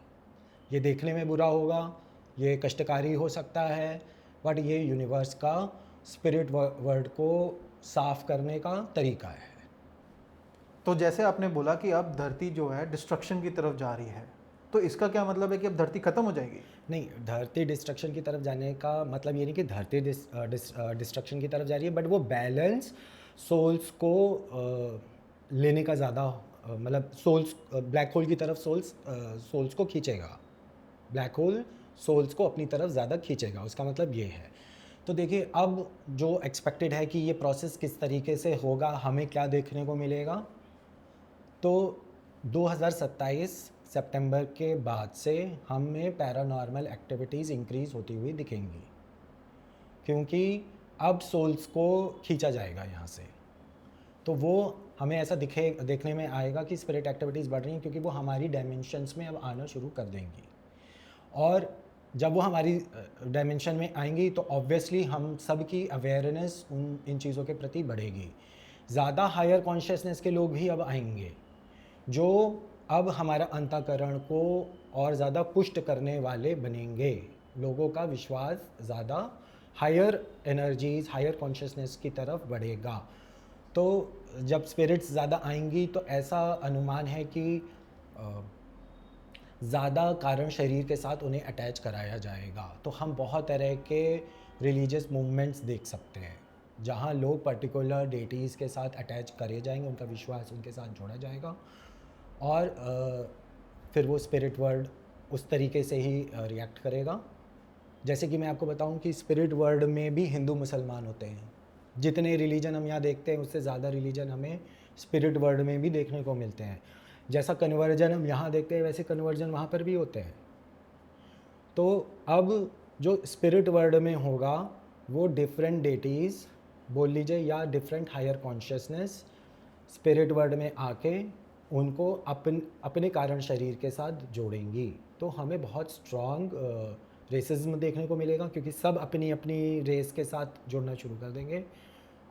ये देखने में बुरा होगा, ये कष्टकारी हो सकता है, बट ये यूनिवर्स का स्पिरिट वर्ल्ड को साफ करने का तरीका है। तो जैसे आपने बोला कि अब धरती जो है डिस्ट्रक्शन की तरफ जा रही है, तो इसका क्या मतलब है कि अब धरती खत्म हो जाएगी? नहीं, धरती डिस्ट्रक्शन की तरफ जाने का मतलब ये नहीं कि धरती डिस्ट्रक्शन की तरफ जा रही है, बट वो बैलेंस सोल्स को लेने का ज़्यादा मतलब सोल्स ब्लैक होल की तरफ सोल्स को खींचेगा। ब्लैक होल सोल्स को अपनी तरफ ज़्यादा खींचेगा, उसका मतलब ये है। तो देखिए, अब जो एक्सपेक्टेड है कि ये प्रोसेस किस तरीके से होगा, हमें क्या देखने को मिलेगा, तो 2027 सितंबर के बाद से हमें पैरानॉर्मल एक्टिविटीज़ इंक्रीज़ होती हुई दिखेंगी, क्योंकि अब सोल्स को खींचा जाएगा यहाँ से। तो वो हमें ऐसा देखने में आएगा कि स्पिरिट एक्टिविटीज़ बढ़ रही हैं, क्योंकि वो हमारी डायमेंशंस में अब आना शुरू कर देंगी। और जब वो हमारी डायमेंशन में आएंगी तो ऑब्वियसली हम सब की अवेयरनेस इन चीज़ों के प्रति बढ़ेगी। ज़्यादा हायर कॉन्शियसनेस के लोग भी अब आएंगे, जो अब हमारा अंतःकरण को और ज़्यादा पुष्ट करने वाले बनेंगे। लोगों का विश्वास ज़्यादा हायर एनर्जीज, हायर कॉन्शियसनेस की तरफ बढ़ेगा। तो जब स्पिरिट्स ज़्यादा आएंगी तो ऐसा अनुमान है कि ज़्यादा कारण शरीर के साथ उन्हें अटैच कराया जाएगा। तो हम बहुत तरह के रिलीजियस मूवमेंट्स देख सकते हैं, जहाँ लोग पर्टिकुलर डेटीज़ के साथ अटैच करे जाएंगे, उनका विश्वास उनके साथ जोड़ा जाएगा, और फिर वो स्पिरिट वर्ल्ड उस तरीके से ही रिएक्ट करेगा। जैसे कि मैं आपको बताऊं कि स्पिरिट वर्ल्ड में भी हिंदू मुसलमान होते हैं। जितने रिलीजन हम यहाँ देखते हैं, उससे ज़्यादा रिलीजन हमें स्पिरिट वर्ल्ड में भी देखने को मिलते हैं। जैसा कन्वर्जन हम यहाँ देखते हैं, वैसे कन्वर्जन वहाँ पर भी होते हैं। तो अब जो स्पिरिट वर्ल्ड में होगा, वो डिफरेंट डेटीज़ बोल लीजिए या different higher consciousness spirit world में आके उनको अपने कारण शरीर के साथ जोड़ेंगी। तो हमें बहुत स्ट्रॉन्ग रेसिज्म देखने को मिलेगा, क्योंकि सब अपनी अपनी रेस के साथ जुड़ना शुरू कर देंगे,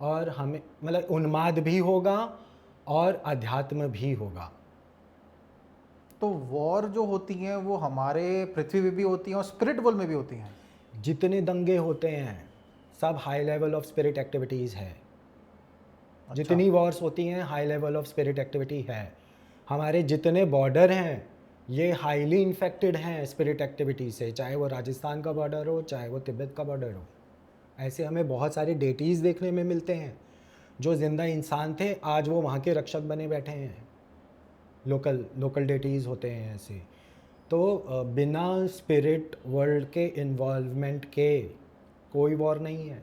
और हमें मतलब उन्माद भी होगा और अध्यात्म भी होगा। तो वॉर जो होती हैं वो हमारे पृथ्वी पे भी होती हैं और स्पिरिट वर्ल्ड में भी होती हैं? जितने दंगे होते हैं सब high level of spirit activities है। अच्छा। जितनी वॉर्स होती हैं high level of spirit activity है। हमारे जितने बॉर्डर हैं ये हाईली इन्फेक्टेड हैं स्पिरिट एक्टिविटी से, चाहे वो राजस्थान का बॉर्डर हो, चाहे वो तिब्बत का बॉर्डर हो। ऐसे हमें बहुत सारे डेटीज़ देखने में मिलते हैं जो ज़िंदा इंसान थे आज वो वहाँ के रक्षक बने बैठे हैं, लोकल लोकल डेटीज़ होते हैं ऐसे। तो बिना स्पिरिट वर्ल्ड के इन्वॉल्वमेंट के कोई वॉर नहीं है।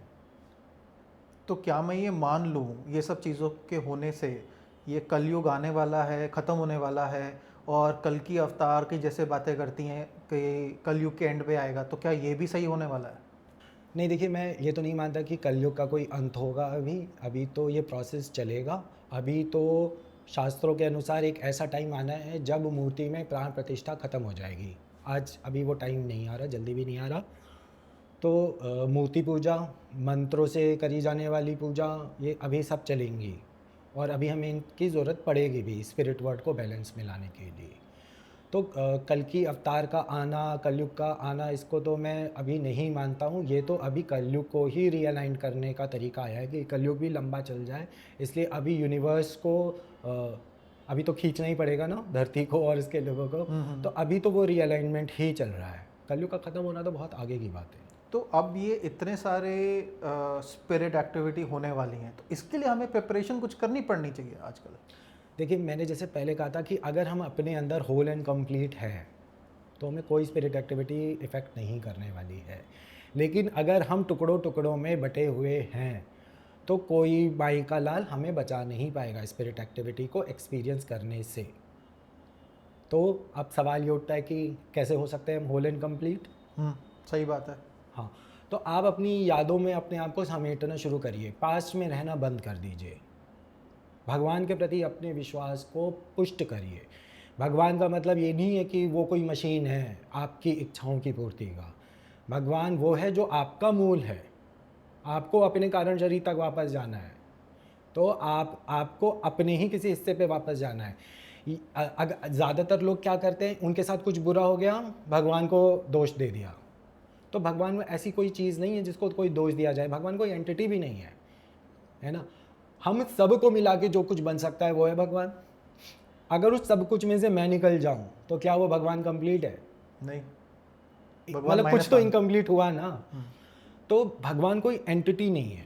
तो क्या मैं ये मान लूँ ये सब चीज़ों के होने से ये कलयुग आने वाला है, ख़त्म होने वाला है, और कल की अवतार की जैसे बातें करती हैं कि कलयुग के एंड पे आएगा, तो क्या ये भी सही होने वाला है? नहीं देखिए, मैं ये तो नहीं मानता कि कलयुग का कोई अंत होगा अभी। अभी तो ये प्रोसेस चलेगा। अभी तो शास्त्रों के अनुसार एक ऐसा टाइम आना है जब मूर्ति में प्राण प्रतिष्ठा खत्म हो जाएगी। आज अभी वो टाइम नहीं आ रहा, जल्दी भी नहीं आ रहा। तो मूर्ति पूजा, मंत्रों से करी जाने वाली पूजा, ये अभी सब चलेंगी और अभी हमें इनकी ज़रूरत पड़ेगी भी स्पिरिट वर्ल्ड को बैलेंस में लाने के लिए। तो कल की अवतार का आना, कलयुग का आना, इसको तो मैं अभी नहीं मानता हूँ। ये तो अभी कलयुग को ही रीअलाइन करने का तरीका आया है कि कलयुग भी लंबा चल जाए। इसलिए अभी यूनिवर्स को अभी तो खींचना ही पड़ेगा ना धरती को और इसके लोगों को। तो अभी तो वो रीअलाइनमेंट ही चल रहा है। कलयुग का ख़त्म होना तो बहुत आगे की बात है। तो अब ये इतने सारे स्पिरिट एक्टिविटी होने वाली हैं, तो इसके लिए हमें प्रिपरेशन कुछ करनी पड़नी चाहिए आजकल। देखिए, मैंने जैसे पहले कहा था कि अगर हम अपने अंदर होल एंड कंप्लीट है तो हमें कोई स्पिरिट एक्टिविटी इफ़ेक्ट नहीं करने वाली है। लेकिन अगर हम टुकड़ों टुकड़ों में बटे हुए हैं तो कोई बाई का लाल हमें बचा नहीं पाएगा स्पिरिट एक्टिविटी को एक्सपीरियंस करने से। तो अब सवाल ये उठता है कि कैसे हो सकते हैं हम होल एंड कंप्लीट। सही बात है। हाँ, तो आप अपनी यादों में अपने आप को समेटना शुरू करिए, पास्ट में रहना बंद कर दीजिए। भगवान के प्रति अपने विश्वास को पुष्ट करिए। भगवान का मतलब ये नहीं है कि वो कोई मशीन है आपकी इच्छाओं की पूर्ति का। भगवान वो है जो आपका मूल है। आपको अपने कारण शरीर तक वापस जाना है, तो आपको अपने ही किसी हिस्से पे वापस जाना है। अगर ज़्यादातर लोग क्या करते हैं, उनके साथ कुछ बुरा हो गया, भगवान को दोष दे दिया। तो भगवान में ऐसी कोई चीज़ नहीं है जिसको कोई दोष दिया जाए। भगवान कोई एंटिटी भी नहीं है ना। हम सबको मिला के जो कुछ बन सकता है वो है भगवान। अगर उस सब कुछ में से मैं निकल जाऊं तो क्या वो भगवान कंप्लीट है? नहीं, मतलब कुछ तो इनकम्प्लीट हुआ ना। तो भगवान कोई एंटिटी नहीं है।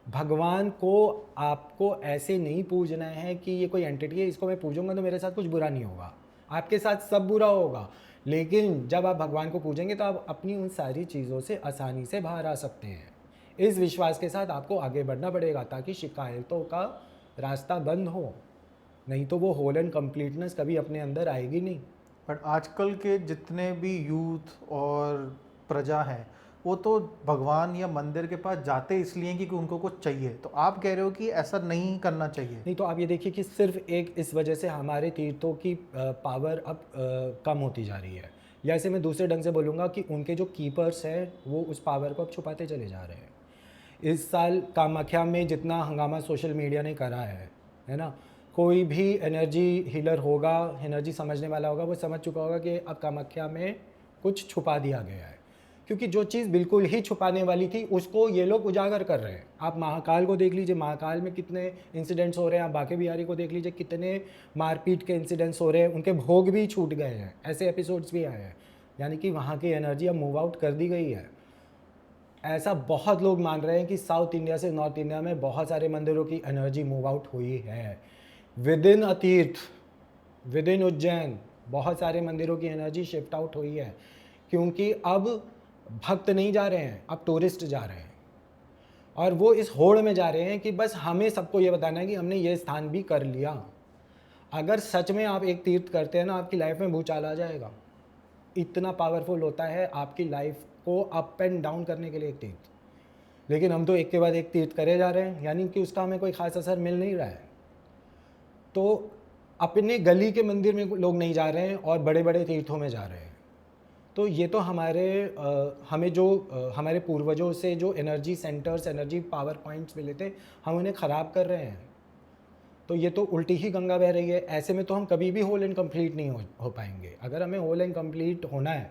भगवान को आपको ऐसे नहीं पूजना है कि ये कोई एंटिटी है, इसको मैं पूजूंगा तो मेरे साथ कुछ बुरा नहीं होगा। आपके साथ सब बुरा होगा, लेकिन जब आप भगवान को पूजेंगे तो आप अपनी उन सारी चीज़ों से आसानी से बाहर आ सकते हैं। इस विश्वास के साथ आपको आगे बढ़ना पड़ेगा ताकि शिकायतों का रास्ता बंद हो, नहीं तो वो होल एंड कंप्लीटनेस कभी अपने अंदर आएगी नहीं। बट आजकल के जितने भी यूथ और प्रजा हैं वो तो भगवान या मंदिर के पास जाते इसलिए क्योंकि उनको कुछ चाहिए, तो आप कह रहे हो कि ऐसा नहीं करना चाहिए? नहीं, तो आप ये देखिए कि सिर्फ एक इस वजह से हमारे तीर्थों की पावर अब कम होती जा रही है। या ऐसे मैं दूसरे ढंग से बोलूँगा कि उनके जो कीपर्स हैं वो उस पावर को अब छुपाते चले जा रहे हैं। इस साल कामाख्या में जितना हंगामा सोशल मीडिया ने करा है ना, कोई भी एनर्जी हीलर होगा, एनर्जी समझने वाला होगा, वो समझ चुका होगा कि अब कामाख्या में कुछ छुपा दिया गया है। क्योंकि जो चीज़ बिल्कुल ही छुपाने वाली थी उसको ये लोग उजागर कर रहे हैं। आप महाकाल को देख लीजिए, महाकाल में कितने इंसिडेंट्स हो रहे हैं। आप बांके बिहारी को देख लीजिए, कितने मारपीट के इंसिडेंट्स हो रहे हैं, उनके भोग भी छूट गए हैं, ऐसे एपिसोड्स भी आए हैं। यानी कि वहाँ की एनर्जी अब मूव आउट कर दी गई है। ऐसा बहुत लोग मान रहे हैं कि साउथ इंडिया से नॉर्थ इंडिया में बहुत सारे मंदिरों की एनर्जी मूव आउट हुई है। विद इन अ तीर्थ, विद इन उज्जैन बहुत सारे मंदिरों की एनर्जी शिफ्ट आउट हुई है, क्योंकि अब भक्त नहीं जा रहे हैं, अब टूरिस्ट जा रहे हैं। और वो इस होड़ में जा रहे हैं कि बस हमें सबको ये बताना है कि हमने ये स्थान भी कर लिया। अगर सच में आप एक तीर्थ करते हैं ना, आपकी लाइफ में भूचाल आ जाएगा। इतना पावरफुल होता है आपकी लाइफ को अप एंड डाउन करने के लिए एक तीर्थ। लेकिन हम तो एक के बाद एक तीर्थ करे जा रहे हैं, यानी कि उसका हमें कोई खास असर मिल नहीं रहा है। तो अपने गली के मंदिर में लोग नहीं जा रहे हैं और बड़े बड़े तीर्थों में जा रहे हैं। तो ये तो हमें जो हमारे पूर्वजों से जो energy centres, energy power points मिले थे, हम उन्हें ख़राब कर रहे हैं। तो ये तो उल्टी ही गंगा बह रही है। ऐसे में तो हम कभी भी होल एंड कंप्लीट नहीं हो पाएंगे। अगर हमें होल एंड कंप्लीट होना है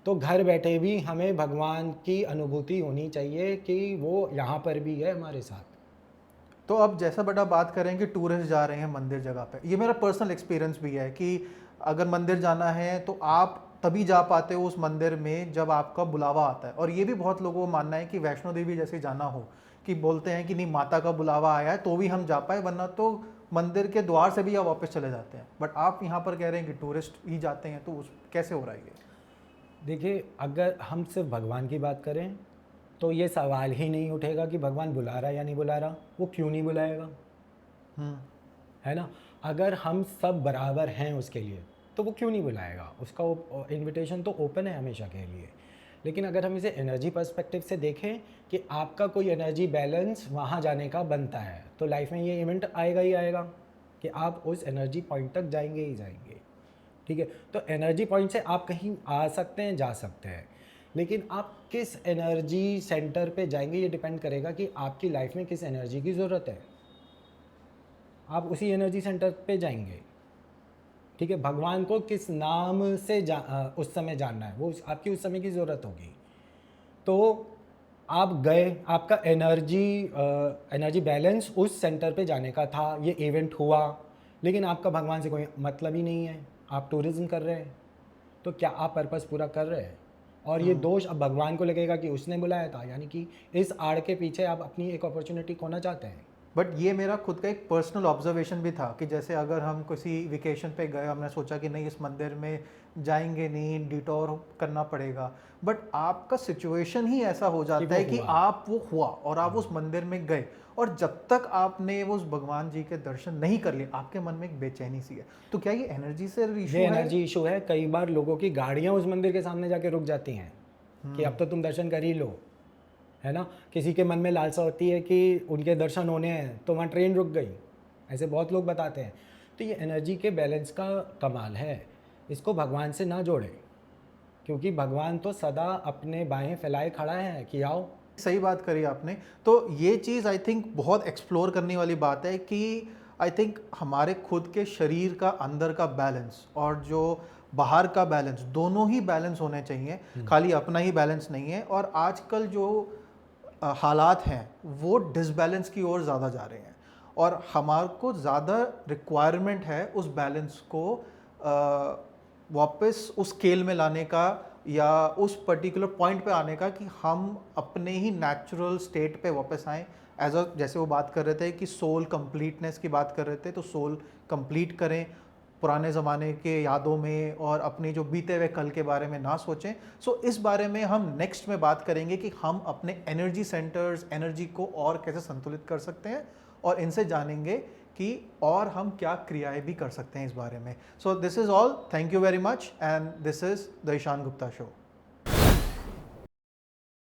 तो घर बैठे भी हमें भगवान की अनुभूति होनी चाहिए कि वो यहाँ पर भी है हमारे साथ। तो अब जैसा बेटा बात करें कि टूरिस्ट जा रहे हैं मंदिर जगह पे, ये मेरा पर्सनल एक्सपीरियंस भी है कि अगर मंदिर जाना है तो आप तभी जा पाते हो उस मंदिर में जब आपका बुलावा आता है। और ये भी बहुत लोगों को मानना है कि वैष्णो देवी जैसे जाना हो कि बोलते हैं कि नहीं माता का बुलावा आया है तो भी हम जा पाए, वरना तो मंदिर के द्वार से भी आप वापस चले जाते हैं। बट आप यहाँ पर कह रहे हैं कि टूरिस्ट ही जाते हैं, तो उस कैसे हो रहा है ये? देखिए, अगर हम सिर्फ भगवान की बात करें तो ये सवाल ही नहीं उठेगा कि भगवान बुला रहा है या नहीं बुला रहा, वो क्यों नहीं बुलाएगा, है ना। अगर हम सब बराबर हैं उसके लिए तो वो क्यों नहीं बुलाएगा, उसका इनविटेशन तो ओपन है हमेशा के लिए। लेकिन अगर हम इसे एनर्जी पर्सपेक्टिव से देखें कि आपका कोई एनर्जी बैलेंस वहाँ जाने का बनता है, तो लाइफ में ये इवेंट आएगा ही आएगा कि आप उस एनर्जी पॉइंट तक जाएंगे ही जाएंगे, ठीक है। तो एनर्जी पॉइंट से आप कहीं आ सकते हैं, जा सकते हैं, लेकिन आप किस एनर्जी सेंटर पे जाएंगे ये डिपेंड करेगा कि आपकी लाइफ में किस एनर्जी की ज़रूरत है, आप उसी एनर्जी सेंटर पे जाएंगे, ठीक है। भगवान को किस नाम से उस समय जानना है, वो आपकी उस समय की ज़रूरत होगी। तो आप गए, आपका एनर्जी बैलेंस उस सेंटर पे जाने का था, ये इवेंट हुआ, लेकिन आपका भगवान से कोई मतलब ही नहीं है, आप टूरिज्म कर रहे हैं, तो क्या आप पर्पस पूरा कर रहे हैं? और ये दोष अब भगवान को लगेगा कि उसने बुलाया था, यानी कि इस आड़ के पीछे आप अपनी एक अपॉर्चुनिटी खोना चाहते हैं। बट ये मेरा खुद का एक पर्सनल ऑब्जर्वेशन भी था कि जैसे अगर हम किसी वेकेशन पे गए, हमने सोचा कि नहीं इस मंदिर में जाएंगे नहीं, डिटोर करना पड़ेगा, बट आपका सिचुएशन ही ऐसा हो जाता है कि आप वो हुआ और आप उस मंदिर में गए, और जब तक आपने वो उस भगवान जी के दर्शन नहीं कर लिए आपके मन में एक बेचैनी सी है। तो क्या ये एनर्जी से इशू है? एनर्जी इशू है। कई बार लोगों की गाड़ियाँ उस मंदिर के सामने जाके रुक जाती हैं कि अब तो तुम दर्शन कर ही लो, है ना। किसी के मन में लालसा होती है कि उनके दर्शन होने हैं तो वहाँ ट्रेन रुक गई, ऐसे बहुत लोग बताते हैं। तो ये एनर्जी के बैलेंस का कमाल है, इसको भगवान से ना जोड़ें, क्योंकि भगवान तो सदा अपने बाहें फैलाए खड़ा है कि आओ। सही बात करी आपने। तो ये चीज़ आई थिंक बहुत एक्सप्लोर करने वाली बात है कि आई थिंक हमारे खुद के शरीर का अंदर का बैलेंस और जो बाहर का बैलेंस, दोनों ही बैलेंस होने चाहिए, खाली अपना ही बैलेंस नहीं है। और आजकल जो हालात हैं वो डिसबैलेंस की ओर ज़्यादा जा रहे हैं, और हमारे को ज़्यादा रिक्वायरमेंट है उस बैलेंस को वापस उस स्केल में लाने का, या उस पर्टिकुलर पॉइंट पे आने का कि हम अपने ही नेचुरल स्टेट पे वापस आएँ। एज अ, जैसे वो बात कर रहे थे कि सोल कंप्लीटनेस की बात कर रहे थे, तो सोल कंप्लीट करें, पुराने ज़माने के यादों में और अपने जो बीते हुए कल के बारे में ना सोचें। सो इस बारे में हम नेक्स्ट में बात करेंगे कि हम अपने एनर्जी सेंटर्स, एनर्जी को और कैसे संतुलित कर सकते हैं, और इनसे जानेंगे कि और हम क्या क्रियाएं भी कर सकते हैं इस बारे में। So this is all, thank you very much, and this is the Ishan Gupta show.